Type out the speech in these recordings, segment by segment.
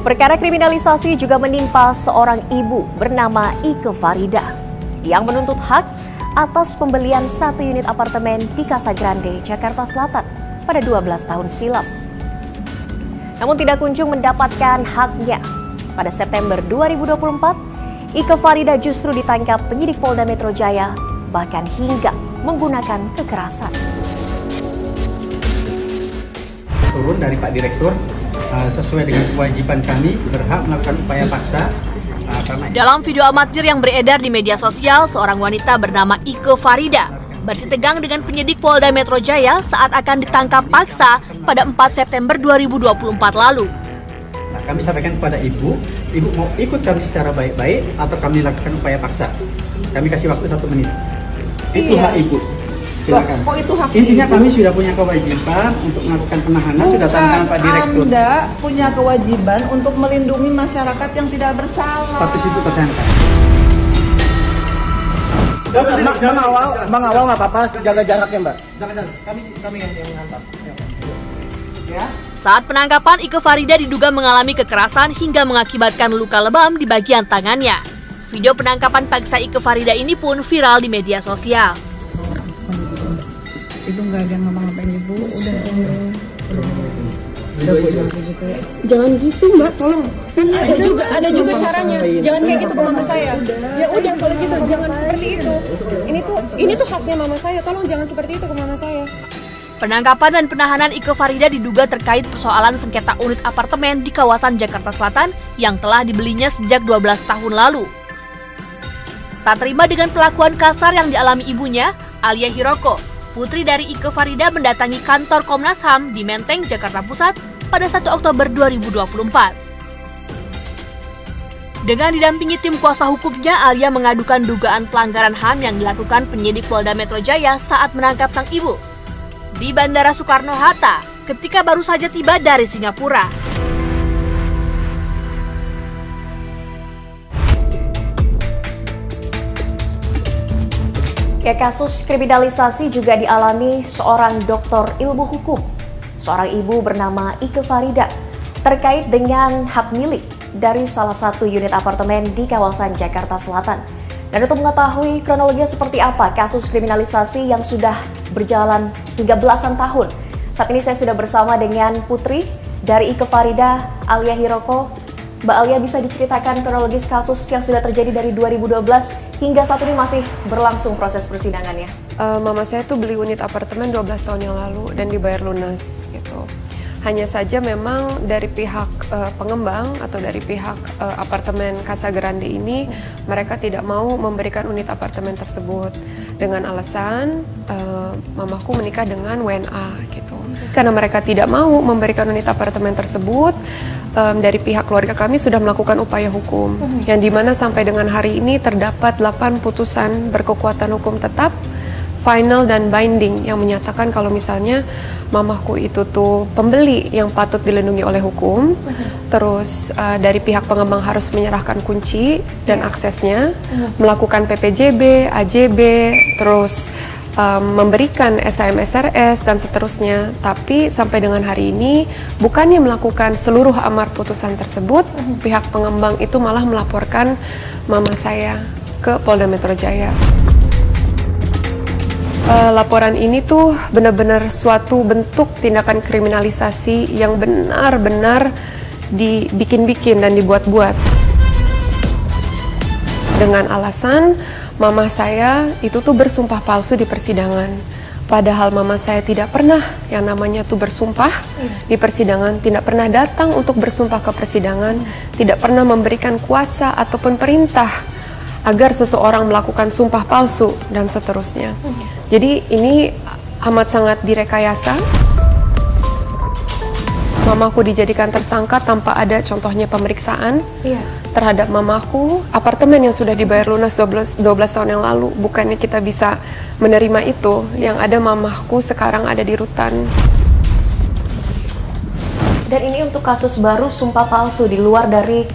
Perkara kriminalisasi juga menimpa seorang ibu bernama Ike Farida yang menuntut hak atas pembelian satu unit apartemen di Casa Grande, Jakarta Selatan pada 12 tahun silam. Namun tidak kunjung mendapatkan haknya. Pada September 2024, Ike Farida justru ditangkap penyidik Polda Metro Jaya, bahkan hingga menggunakan kekerasan. Turun dari Pak Direktur, sesuai dengan kewajiban kami berhak melakukan upaya paksa. Dalam video amatir yang beredar di media sosial, seorang wanita bernama Ike Farida bersitegang dengan penyidik Polda Metro Jaya saat akan ditangkap paksa pada 4 September 2024 lalu. Nah, kami sampaikan kepada ibu mau ikut kami secara baik-baik atau kami lakukan upaya paksa. Kami kasih waktu 1 menit. Itu hak ibu. Silakan. Kok itu hak Intinya ibu? Kami sudah punya kewajiban untuk melakukan penahanan. Sudah tanda Pak Direktur. Anda punya kewajiban untuk melindungi masyarakat yang tidak bersalah. Status itu tersangka. Bang Awal nggak apa-apa, jaga jaraknya Mbak. Jangan. Kami yang menghantar. Ya. Saat penangkapan, Ike Farida diduga mengalami kekerasan hingga mengakibatkan luka lebam di bagian tangannya. Video penangkapan paksa Ike Farida ini pun viral di media sosial. Ibu nggak ada ngapa-ngapain ibu, udah Jangan gitu Mbak, tolong. Kan ada juga caranya. Jangan kayak gitu ke mama saya. Ya udah kalau gitu jangan seperti itu. Ini tuh haknya mama saya. Tolong jangan seperti itu ke mama saya. Penangkapan dan penahanan Ike Farida diduga terkait persoalan sengketa unit apartemen di kawasan Jakarta Selatan yang telah dibelinya sejak 12 tahun lalu. Tak terima dengan perlakuan kasar yang dialami ibunya, Alia Hiroko, putri dari Ike Farida, mendatangi kantor Komnas HAM di Menteng, Jakarta Pusat pada 1 Oktober 2024. Dengan didampingi tim kuasa hukumnya, Alia mengadukan dugaan pelanggaran HAM yang dilakukan penyidik Polda Metro Jaya saat menangkap sang ibu di Bandara Soekarno-Hatta ketika baru saja tiba dari Singapura. Kasus kriminalisasi juga dialami seorang dokter ilmu hukum, seorang ibu bernama Ike Farida, terkait dengan hak milik dari salah satu unit apartemen di kawasan Jakarta Selatan. Dan untuk mengetahui kronologi seperti apa kasus kriminalisasi yang sudah berjalan hingga belasan tahun, saat ini saya sudah bersama dengan putri dari Ike Farida, Alia Hiroko. Mbak Alia, bisa diceritakan kronologis kasus yang sudah terjadi dari 2012 hingga saat ini masih berlangsung proses persidangannya? Mama saya tuh beli unit apartemen 12 tahun yang lalu dan dibayar lunas gitu. Hanya saja memang dari pihak pengembang atau dari pihak apartemen Casa Grande ini, mereka tidak mau memberikan unit apartemen tersebut dengan alasan mamaku menikah dengan WNA gitu. Karena mereka tidak mau memberikan unit apartemen tersebut, dari pihak keluarga kami sudah melakukan upaya hukum, yang dimana sampai dengan hari ini terdapat 8 putusan berkekuatan hukum tetap, final dan binding, yang menyatakan kalau misalnya mamaku itu tuh pembeli yang patut dilindungi oleh hukum, terus dari pihak pengembang harus menyerahkan kunci dan aksesnya, melakukan PPJB, AJB, terus memberikan SHM SRS dan seterusnya. Tapi sampai dengan hari ini bukannya melakukan seluruh amar putusan tersebut, pihak pengembang itu malah melaporkan mama saya ke Polda Metro Jaya. Laporan ini tuh benar-benar suatu bentuk tindakan kriminalisasi yang benar-benar dibikin-bikin dan dibuat-buat dengan alasan mama saya itu tuh bersumpah palsu di persidangan. Padahal mama saya tidak pernah yang namanya tuh bersumpah di persidangan, tidak pernah datang untuk bersumpah ke persidangan, tidak pernah memberikan kuasa ataupun perintah agar seseorang melakukan sumpah palsu dan seterusnya. Jadi ini amat sangat direkayasa. Mamaku dijadikan tersangka tanpa ada contohnya pemeriksaan terhadap mamaku. Apartemen yang sudah dibayar lunas 12 tahun yang lalu, bukannya kita bisa menerima itu. Yang ada mamaku sekarang ada di rutan. Dan ini untuk kasus baru sumpah palsu di luar dari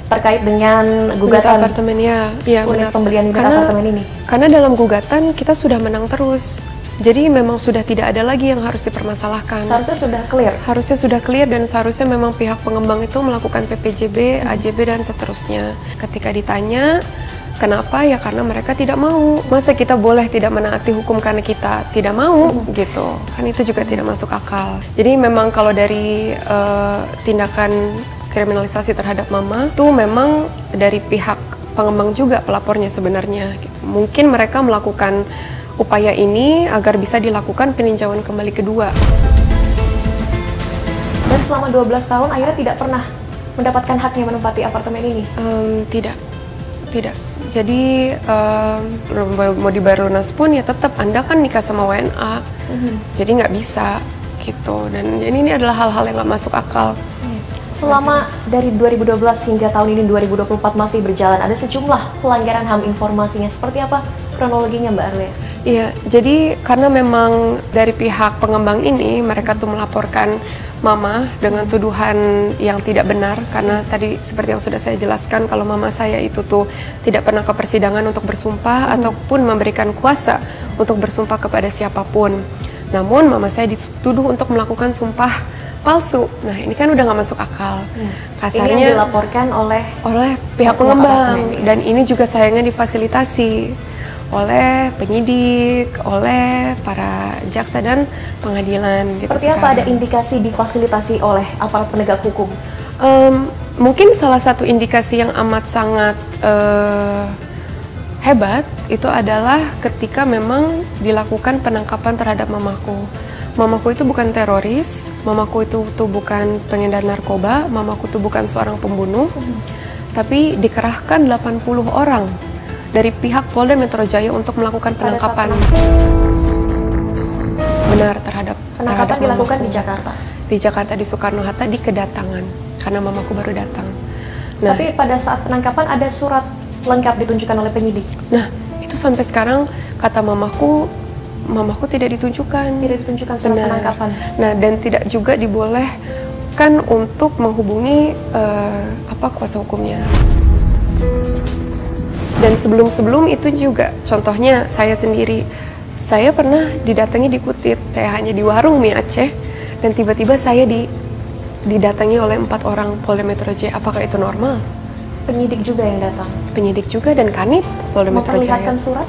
terkait dengan gugatan apartemen, ya unit benar. Pembelian unit apartemen ini. Karena dalam gugatan kita sudah menang terus Jadi memang sudah tidak ada lagi yang harus dipermasalahkan. Seharusnya sudah clear. Harusnya sudah clear dan seharusnya memang pihak pengembang itu melakukan PPJB, AJB dan seterusnya. Ketika ditanya kenapa, ya karena mereka tidak mau. Masa kita boleh tidak menaati hukum karena kita tidak mau gitu. Kan itu juga tidak masuk akal. Jadi memang kalau dari tindakan kriminalisasi terhadap mama itu memang dari pihak pengembang juga pelapornya sebenarnya gitu. Mungkin mereka melakukan upaya ini agar bisa dilakukan peninjauan kembali kedua. Dan selama 12 tahun akhirnya tidak pernah mendapatkan haknya menempati apartemen ini? Tidak. Jadi mau dibayar lunas pun ya tetap Anda kan nikah sama WNA, jadi nggak bisa gitu. Dan ini adalah hal-hal yang nggak masuk akal. Selama dari 2012 hingga tahun ini 2024 masih berjalan, ada sejumlah pelanggaran HAM informasinya. Seperti apa kronologinya Mbak Arlia? Iya, jadi karena memang dari pihak pengembang ini mereka tuh melaporkan mama dengan tuduhan yang tidak benar, karena tadi seperti yang sudah saya jelaskan kalau mama saya itu tuh tidak pernah ke persidangan untuk bersumpah ataupun memberikan kuasa untuk bersumpah kepada siapapun. Namun mama saya dituduh untuk melakukan sumpah palsu. Nah ini kan udah nggak masuk akal. Kasarnya ini yang dilaporkan oleh pihak pengembang dan ini juga sayangnya difasilitasi oleh penyidik, oleh para jaksa dan pengadilan. Seperti gitu apa ada indikasi difasilitasi oleh aparat penegak hukum? Mungkin salah satu indikasi yang amat sangat hebat itu adalah ketika memang dilakukan penangkapan terhadap mamaku. Mamaku itu bukan teroris, mamaku itu bukan pengedar narkoba, mamaku itu bukan seorang pembunuh, tapi dikerahkan 80 orang dari pihak Polda Metro Jaya untuk melakukan penangkapan. Benar, terhadap dilakukan mamaku. di Jakarta? Di Jakarta, di Soekarno-Hatta, di kedatangan, karena mamaku baru datang. Nah, tapi pada saat penangkapan ada surat lengkap ditunjukkan oleh penyidik? Nah, itu sampai sekarang kata mamaku tidak ditunjukkan. Tidak ditunjukkan surat penangkapan? Nah, dan tidak juga dibolehkan untuk menghubungi kuasa hukumnya. Dan sebelum itu juga, contohnya saya sendiri, saya pernah didatangi di Kutit, saya hanya di warung mie Aceh, dan tiba-tiba saya didatangi oleh 4 orang Polda Metro Jaya. Apakah itu normal? Penyidik juga yang datang? Penyidik juga dan Kanit Polda Metro Jaya. Memperlihatkan surat?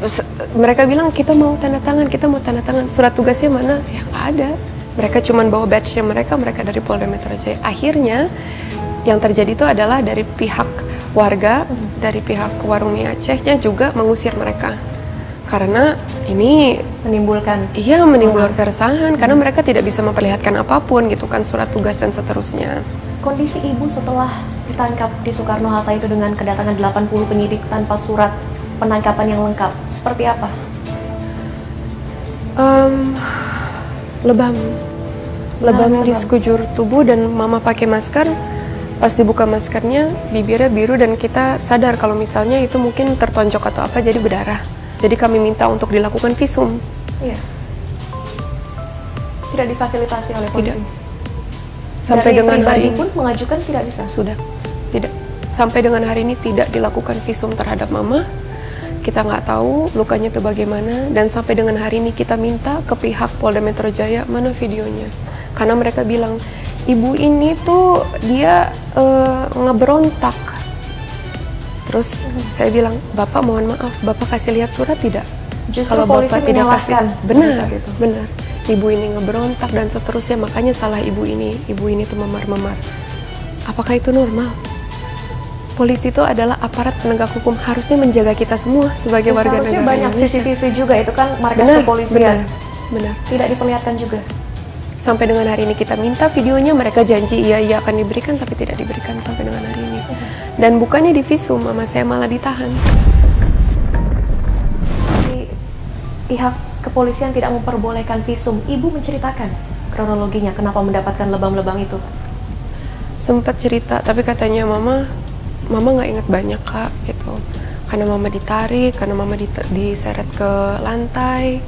Terus mereka bilang kita mau tanda tangan, surat tugasnya mana? Ya nggak ada. Mereka cuma bawa badge-nya mereka dari Polda Metro Jaya. Akhirnya yang terjadi itu adalah dari pihak warga, dari pihak warung mie Acehnya juga mengusir mereka. Karena ini menimbulkan keresahan, karena mereka tidak bisa memperlihatkan apapun gitu kan, surat tugas dan seterusnya. Kondisi ibu setelah ditangkap di Soekarno-Hatta itu dengan kedatangan 80 penyidik tanpa surat penangkapan yang lengkap, seperti apa? Lebam di sekujur tubuh dan mama pakai masker. Pas dibuka maskernya, bibirnya biru dan kita sadar kalau misalnya itu mungkin tertonjok atau apa jadi berdarah. Jadi kami minta untuk dilakukan visum. Iya. Tidak difasilitasi oleh polisi? Tidak. Sampai dengan hari ini pun mengajukan tidak bisa? Sudah, tidak. Sampai dengan hari ini tidak dilakukan visum terhadap mama. Kita nggak tahu lukanya itu bagaimana. Dan sampai dengan hari ini kita minta ke pihak Polda Metro Jaya mana videonya. Karena mereka bilang, ibu ini tuh dia ngeberontak. Terus saya bilang, Bapak mohon maaf, Bapak kasih lihat surat tidak? Justru kalau polisi Bapak tidak kasih, benar, gitu. benar. Ibu ini ngeberontak dan seterusnya, makanya salah ibu ini tuh memar-memar. Apakah itu normal? Polisi itu adalah aparat penegak hukum, harusnya menjaga kita semua sebagai warga negara Indonesia. Banyak CCTV juga, itu kan markas kepolisian. Benar. Tidak diperlihatkan juga. Sampai dengan hari ini kita minta videonya, mereka janji iya akan diberikan, tapi tidak diberikan sampai dengan hari ini. Dan bukannya divisum, mama saya malah ditahan. Pihak kepolisian tidak memperbolehkan visum. Ibu menceritakan kronologinya, kenapa mendapatkan lebam-lebam itu? Sempat cerita, tapi katanya mama nggak ingat banyak kak, gitu. Karena mama ditarik, karena mama diseret ke lantai.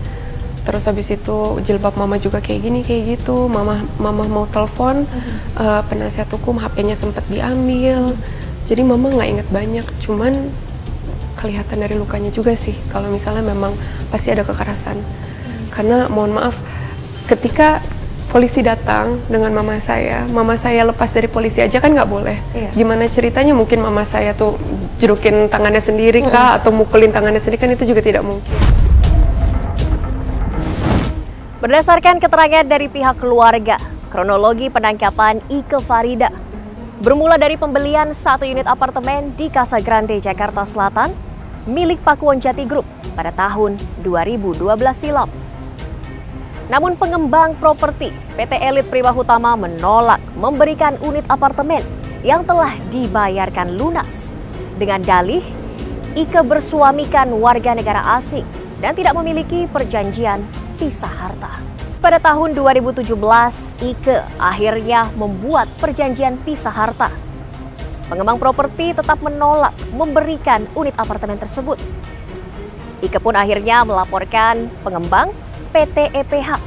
Terus habis itu jilbab mama juga kayak gini, kayak gitu. Mama mau telepon penasihat hukum, HP-nya sempat diambil. Jadi mama nggak ingat banyak, cuman kelihatan dari lukanya juga sih. Kalau misalnya memang pasti ada kekerasan. Karena mohon maaf, ketika polisi datang dengan mama saya lepas dari polisi aja kan nggak boleh. Gimana ceritanya mungkin mama saya tuh jerukin tangannya sendiri kah atau mukulin tangannya sendiri, kan itu juga tidak mungkin. Berdasarkan keterangan dari pihak keluarga, kronologi penangkapan Ike Farida bermula dari pembelian satu unit apartemen di Casa Grande, Jakarta Selatan milik Pakuwon Jati Group pada tahun 2012 silam. Namun pengembang properti PT Elite Prima Hutama menolak memberikan unit apartemen yang telah dibayarkan lunas dengan dalih Ike bersuamikan warga negara asing dan tidak memiliki perjanjian pisah harta. Pada tahun 2017, Ike akhirnya membuat perjanjian pisah harta. Pengembang properti tetap menolak memberikan unit apartemen tersebut. Ike pun akhirnya melaporkan pengembang PT EPH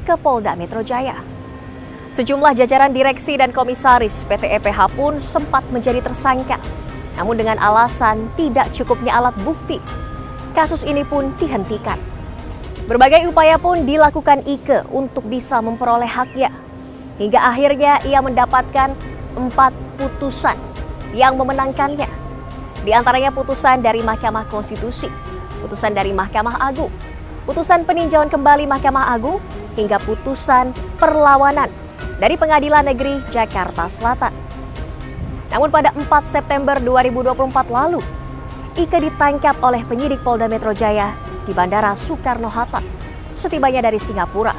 ke Polda Metro Jaya. Sejumlah jajaran direksi dan komisaris PT EPH pun sempat menjadi tersangka. Namun dengan alasan tidak cukupnya alat bukti, kasus ini pun dihentikan. Berbagai upaya pun dilakukan Ike untuk bisa memperoleh haknya. Hingga akhirnya ia mendapatkan 4 putusan yang memenangkannya. Di antaranya putusan dari Mahkamah Konstitusi, putusan dari Mahkamah Agung, putusan peninjauan kembali Mahkamah Agung, hingga putusan perlawanan dari Pengadilan Negeri Jakarta Selatan. Namun pada 4 September 2024 lalu, Ike ditangkap oleh penyidik Polda Metro Jaya di Bandara Soekarno-Hatta setibanya dari Singapura.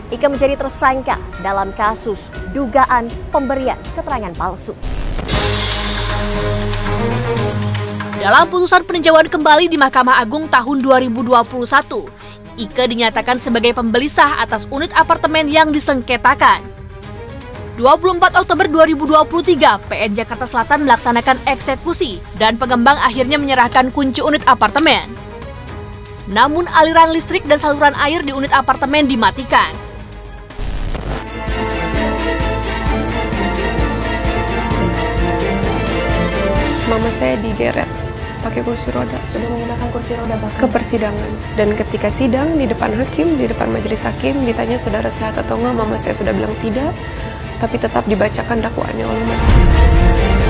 Ike menjadi tersangka dalam kasus dugaan pemberian keterangan palsu. Dalam putusan peninjauan kembali di Mahkamah Agung tahun 2021, Ike dinyatakan sebagai pembeli sah atas unit apartemen yang disengketakan. 24 Oktober 2023, PN Jakarta Selatan melaksanakan eksekusi dan pengembang akhirnya menyerahkan kunci unit apartemen. Namun aliran listrik dan saluran air di unit apartemen dimatikan. Mama saya digeret pakai kursi roda, Sudah menggunakan kursi roda bahkan ke persidangan. Dan ketika sidang di depan hakim, di depan majelis hakim, ditanya saudara sehat atau enggak, mama saya sudah bilang tidak, tapi tetap dibacakan dakwaannya oleh majelis.